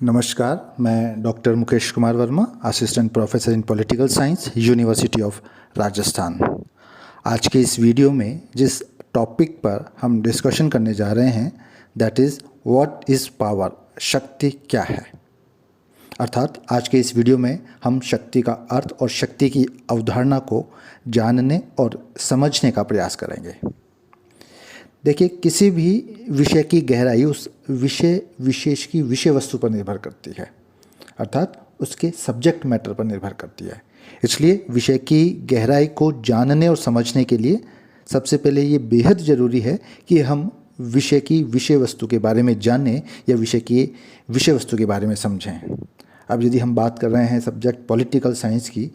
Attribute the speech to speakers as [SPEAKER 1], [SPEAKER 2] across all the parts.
[SPEAKER 1] नमस्कार, मैं doctor Mukesh Kumar Verma, assistant professor in political science, university of Rajasthan. आज के इस वीडियो में जिस टॉपिक पर हम डिस्कशन करने जा रहे हैं that is what is power, शक्ति क्या है। अर्थात आज के इस वीडियो में हम शक्ति का अर्थ और शक्ति की अवधारणा को जानने और समझने का प्रयास करेंगे। देखिए, किसी भी विषय की गहराई उस विषय विशेष की विषय वस्तु पर निर्भर करती है, अर्थात उसके सब्जेक्ट मैटर पर निर्भर करती है। इसलिए विषय की गहराई को जानने और समझने के लिए सबसे पहले ये बेहद ज़रूरी है कि हम विषय की विषय वस्तु के बारे में जानें या विषय की विषय वस्तु के बारे में समझें। अब यदि हम बात कर रहे हैं सब्जेक्ट पॉलिटिकल साइंस की,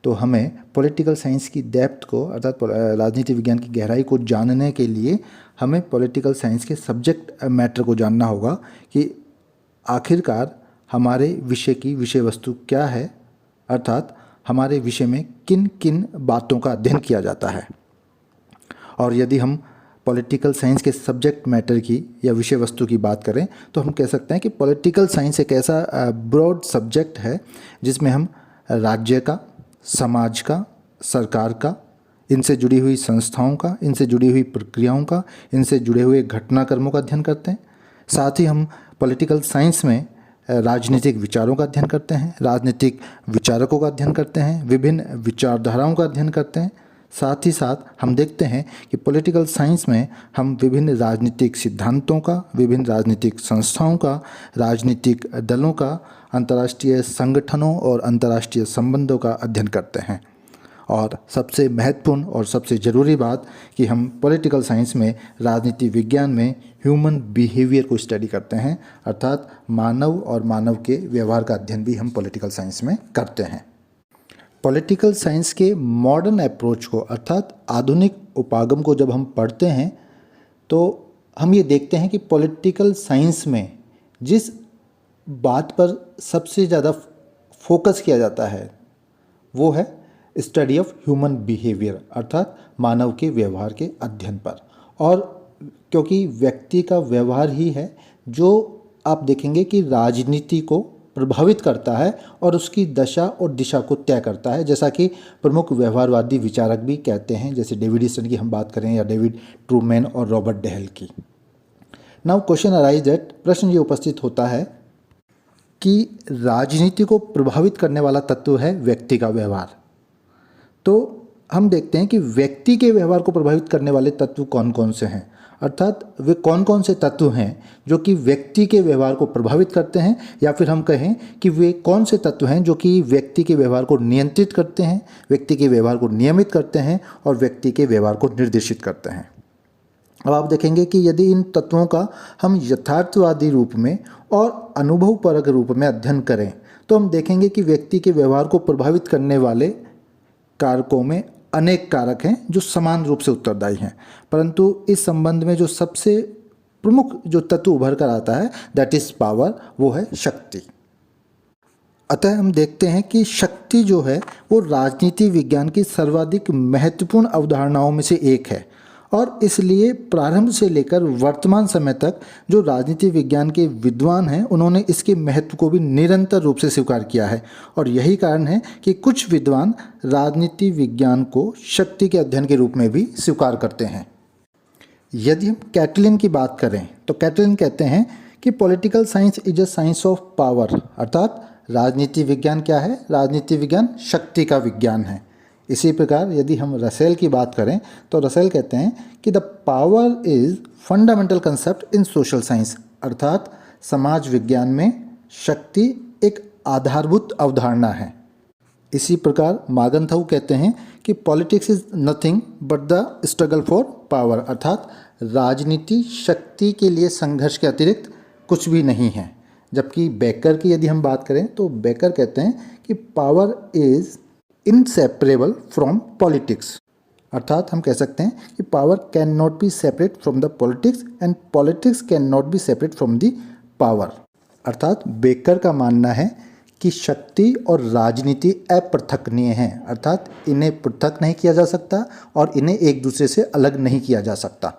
[SPEAKER 1] तो हमें पॉलिटिकल साइंस की डेप्थ को अर्थात राजनीति विज्ञान की गहराई को जानने के लिए हमें पॉलिटिकल साइंस के सब्जेक्ट मैटर को जानना होगा कि आखिरकार हमारे विषय की विषय वस्तु क्या है, अर्थात हमारे विषय में किन किन बातों का अध्ययन किया जाता है। और यदि हम पॉलिटिकल साइंस के सब्जेक्ट मैटर की या विषय वस्तु की बात करें तो हम कह सकते हैं कि पॉलिटिकल साइंस एक ऐसा ब्रॉड सब्जेक्ट है जिसमें हम राज्य का, समाज का, सरकार का, इनसे जुड़ी हुई संस्थाओं का, इनसे जुड़ी हुई प्रक्रियाओं का, इनसे जुड़े हुए घटनाक्रमों का अध्ययन करते हैं। साथ ही हम पॉलिटिकल साइंस में राजनीतिक विचारों का अध्ययन करते हैं, राजनीतिक विचारकों का अध्ययन करते हैं, विभिन्न विचारधाराओं का अध्ययन करते हैं। साथ ही साथ हम देखते हैं कि पॉलिटिकल साइंस में हम विभिन्न राजनीतिक सिद्धांतों का, विभिन्न राजनीतिक संस्थाओं का, राजनीतिक दलों का, अंतर्राष्ट्रीय संगठनों और अंतर्राष्ट्रीय संबंधों का अध्ययन करते हैं। और सबसे महत्वपूर्ण और सबसे ज़रूरी बात कि हम पॉलिटिकल साइंस में राजनीति विज्ञान में ह्यूमन बिहेवियर को स्टडी करते हैं, अर्थात मानव और मानव के व्यवहार का अध्ययन भी हम पॉलिटिकल साइंस में करते हैं। पॉलिटिकल साइंस के मॉडर्न अप्रोच को अर्थात आधुनिक उपागम को जब हम पढ़ते हैं तो हम ये देखते हैं कि पॉलिटिकल साइंस में जिस बात पर सबसे ज़्यादा फोकस किया जाता है वो है स्टडी ऑफ ह्यूमन बिहेवियर, अर्थात मानव के व्यवहार के अध्ययन पर। और क्योंकि व्यक्ति का व्यवहार ही है जो आप देखेंगे कि राजनीति को प्रभावित करता है और उसकी दशा और दिशा को तय करता है, जैसा कि प्रमुख व्यवहारवादी विचारक भी कहते हैं, जैसे डेविड ईस्टन की हम बात करें या डेविड ट्रूमैन और रॉबर्ट डेहल की। नाउ क्वेश्चन अराइज दैट, प्रश्न ये उपस्थित होता है कि राजनीति को प्रभावित करने वाला तत्व है व्यक्ति का व्यवहार। तो हम देखते हैं कि व्यक्ति के व्यवहार को प्रभावित करने वाले तत्व कौन कौन से हैं, अर्थात वे कौन कौन से तत्व हैं जो कि व्यक्ति के व्यवहार को प्रभावित करते हैं, या फिर हम कहें कि वे कौन से तत्व हैं जो कि व्यक्ति के व्यवहार को नियंत्रित करते हैं, व्यक्ति के व्यवहार को नियमित करते हैं और व्यक्ति के व्यवहार को निर्देशित करते हैं। अब आप देखेंगे कि यदि इन तत्वों का हम यथार्थवादी रूप में और अनुभवपरक रूप में अध्ययन करें तो हम देखेंगे कि व्यक्ति के व्यवहार को प्रभावित करने वाले कारकों में अनेक कारक हैं जो समान रूप से उत्तरदायी हैं, परंतु इस संबंध में जो सबसे प्रमुख जो तत्व उभर कर आता है दैट इज़ पावर, वो है शक्ति। अतः हम देखते हैं कि शक्ति जो है वो राजनीति विज्ञान की सर्वाधिक महत्वपूर्ण अवधारणाओं में से एक है और इसलिए प्रारंभ से लेकर वर्तमान समय तक जो राजनीति विज्ञान के विद्वान हैं उन्होंने इसके महत्व को भी निरंतर रूप से स्वीकार किया है। और यही कारण है कि कुछ विद्वान राजनीति विज्ञान को शक्ति के अध्ययन के रूप में भी स्वीकार करते हैं। यदि हम कैटलिन की बात करें तो कैटलिन कहते हैं कि political science is a science of power, अर्थात राजनीति विज्ञान क्या है, राजनीति विज्ञान शक्ति का विज्ञान है। इसी प्रकार यदि हम रसेल की बात करें तो रसेल कहते हैं कि the power is fundamental concept in social science, अर्थात समाज विज्ञान में शक्ति एक आधारभूत अवधारणा है। इसी प्रकार मागंथाउ कहते हैं कि politics is nothing but the struggle for power, अर्थात राजनीति शक्ति के लिए संघर्ष के अतिरिक्त कुछ भी नहीं है। जबकि बेकर की यदि हम बात करें तो बेकर कहते हैं कि power is inseparable from politics, अर्थात हम कह सकते हैं कि power can not be separate from the politics and politics can not be separate from the power. अर्थात बेकर का मानना है कि शक्ति और राजनीति अपृथकनीय हैं, अर्थात इन्हें पृथक नहीं किया जा सकता और इन्हें एक दूसरे से अलग नहीं किया जा सकता।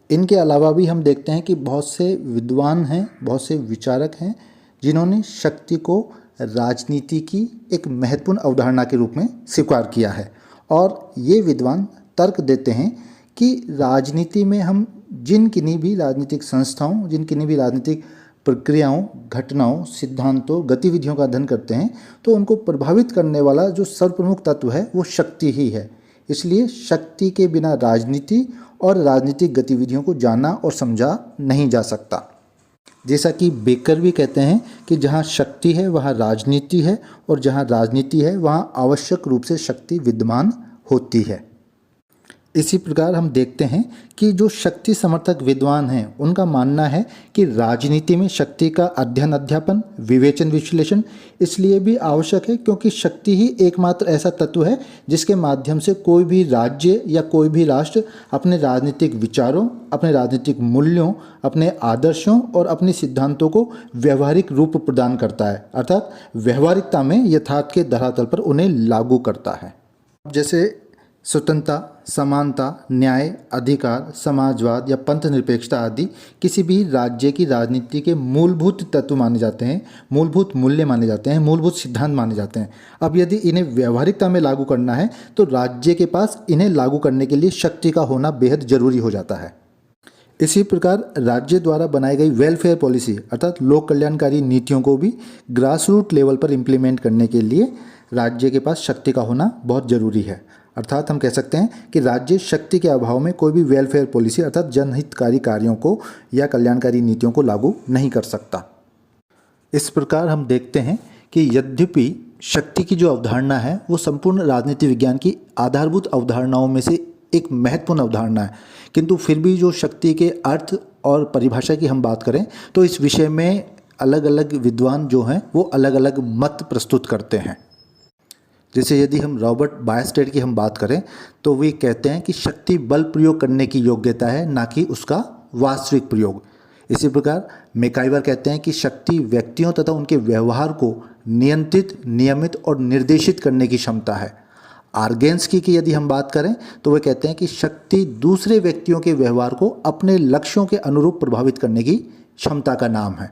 [SPEAKER 1] इनके अलावा भी हम देखते हैं कि बहुत से विद्वान हैं, बहुत से विचारक हैं जिन्होंने शक्ति को राजनीति की एक महत्वपूर्ण अवधारणा के रूप में स्वीकार किया है। और ये विद्वान तर्क देते हैं कि राजनीति में हम जिन किन्हीं भी राजनीतिक संस्थाओं, जिन किन्हीं भी राजनीतिक प्रक्रियाओं, घटनाओं, सिद्धांतों, गतिविधियों का अध्ययन करते हैं तो उनको प्रभावित करने वाला जो सर्वप्रमुख तत्व है वो शक्ति ही है। इसलिए शक्ति के बिना राजनीति और राजनीतिक गतिविधियों को जाना और समझा नहीं जा सकता। जैसा कि बेकर भी कहते हैं कि जहाँ शक्ति है वहाँ राजनीति है, और जहाँ राजनीति है वहाँ आवश्यक रूप से शक्ति विद्यमान होती है। इसी प्रकार हम देखते हैं कि जो शक्ति समर्थक विद्वान हैं उनका मानना है कि राजनीति में शक्ति का अध्ययन, अध्यापन, विवेचन, विश्लेषण इसलिए भी आवश्यक है क्योंकि शक्ति ही एकमात्र ऐसा तत्व है जिसके माध्यम से कोई भी राज्य या कोई भी राष्ट्र अपने राजनीतिक विचारों, अपने राजनीतिक मूल्यों, अपने आदर्शों और अपने सिद्धांतों को व्यवहारिक रूप प्रदान करता है, अर्थात व्यवहारिकता में यथार्थ के धरातल पर उन्हें लागू करता है। जैसे स्वतंत्रता, समानता, न्याय, अधिकार, समाजवाद या पंथ निरपेक्षता आदि किसी भी राज्य की राजनीति के मूलभूत तत्व माने जाते हैं, मूलभूत मूल्य माने जाते हैं, मूलभूत सिद्धांत माने जाते हैं। अब यदि इन्हें व्यवहारिकता में लागू करना है तो राज्य के पास इन्हें लागू करने के लिए शक्ति का होना बेहद जरूरी हो जाता है। इसी प्रकार राज्य द्वारा बनाई गई वेलफेयर पॉलिसी अर्थात लोक कल्याणकारी नीतियों को भी ग्रास रूट लेवल पर इम्प्लीमेंट करने के लिए राज्य के पास शक्ति का होना बहुत ज़रूरी है। अर्थात हम कह सकते हैं कि राज्य शक्ति के अभाव में कोई भी वेलफेयर पॉलिसी अर्थात जनहितकारी कार्यों को या कल्याणकारी नीतियों को लागू नहीं कर सकता। इस प्रकार हम देखते हैं कि यद्यपि शक्ति की जो अवधारणा है वो संपूर्ण राजनीति विज्ञान की आधारभूत अवधारणाओं में से एक महत्वपूर्ण अवधारणा है, किंतु फिर भी जो शक्ति के अर्थ और परिभाषा की हम बात करें तो इस विषय में अलग अलग विद्वान जो हैं वो अलग अलग मत प्रस्तुत करते हैं। जैसे यदि हम रॉबर्ट बायस्टेड की हम बात करें तो वे कहते हैं कि शक्ति बल प्रयोग करने की योग्यता है, ना कि उसका वास्तविक प्रयोग। इसी प्रकार मैकाइवर कहते हैं कि शक्ति व्यक्तियों तथा उनके व्यवहार को नियंत्रित, नियमित और निर्देशित करने की क्षमता है। आर्गेन्स्की की यदि हम बात करें तो वे कहते हैं कि शक्ति दूसरे व्यक्तियों के व्यवहार को अपने लक्ष्यों के अनुरूप प्रभावित करने की क्षमता का नाम है।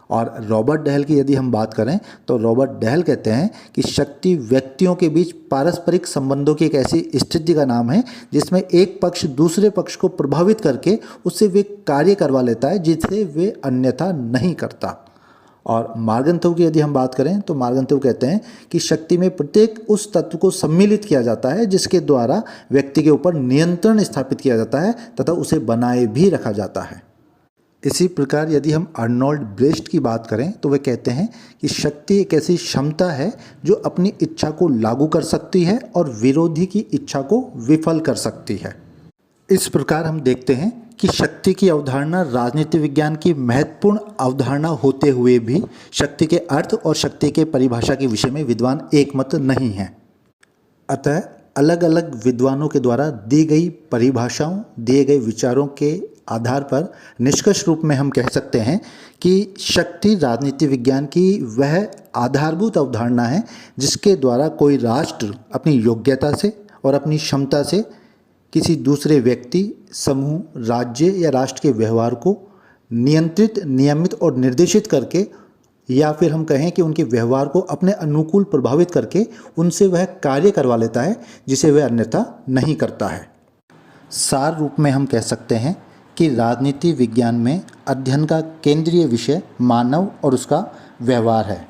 [SPEAKER 1] और रॉबर्ट डहल की यदि हम बात करें तो रॉबर्ट डहल कहते हैं कि शक्ति व्यक्तियों के बीच पारस्परिक संबंधों की एक ऐसी स्थिति का नाम है जिसमें एक पक्ष दूसरे पक्ष को प्रभावित करके उससे वे कार्य करवा लेता है जिसे वे अन्यथा नहीं करता। और मार्गन्थव की यदि हम बात करें तो मार्गन्थव कहते हैं कि शक्ति में प्रत्येक उस तत्व को सम्मिलित किया जाता है जिसके द्वारा व्यक्ति के ऊपर नियंत्रण स्थापित किया जाता है तथा उसे बनाए भी रखा जाता है। इसी प्रकार यदि हम अर्नोल्ड ब्रेस्ट की बात करें तो वे कहते हैं कि शक्ति एक ऐसी क्षमता है जो अपनी इच्छा को लागू कर सकती है और विरोधी की इच्छा को विफल कर सकती है। इस प्रकार हम देखते हैं कि शक्ति की अवधारणा राजनीति विज्ञान की महत्वपूर्ण अवधारणा होते हुए भी शक्ति के अर्थ और शक्ति के परिभाषा के विषय में विद्वान एकमत नहीं हैं। अतः अलग अलग विद्वानों के द्वारा दी गई परिभाषाओं, दिए गए विचारों के आधार पर निष्कर्ष रूप में हम कह सकते हैं कि शक्ति राजनीति विज्ञान की वह आधारभूत अवधारणा है जिसके द्वारा कोई राष्ट्र अपनी योग्यता से और अपनी क्षमता से किसी दूसरे व्यक्ति, समूह, राज्य या राष्ट्र के व्यवहार को नियंत्रित, नियमित और निर्देशित करके या फिर हम कहें कि उनके व्यवहार को अपने अनुकूल प्रभावित करके उनसे वह कार्य करवा लेता है जिसे वह अन्यथा नहीं करता है। सार रूप में हम कह सकते हैं कि राजनीति विज्ञान में अध्ययन का केंद्रीय विषय मानव और उसका व्यवहार है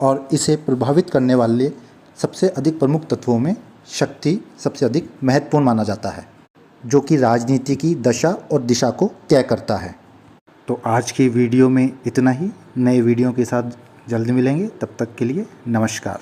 [SPEAKER 1] और इसे प्रभावित करने वाले सबसे अधिक प्रमुख तत्वों में शक्ति सबसे अधिक महत्वपूर्ण माना जाता है, जो कि राजनीति की दशा और दिशा को तय करता है। तो आज की वीडियो में इतना ही। नए वीडियो के साथ जल्द मिलेंगे, तब तक के लिए नमस्कार।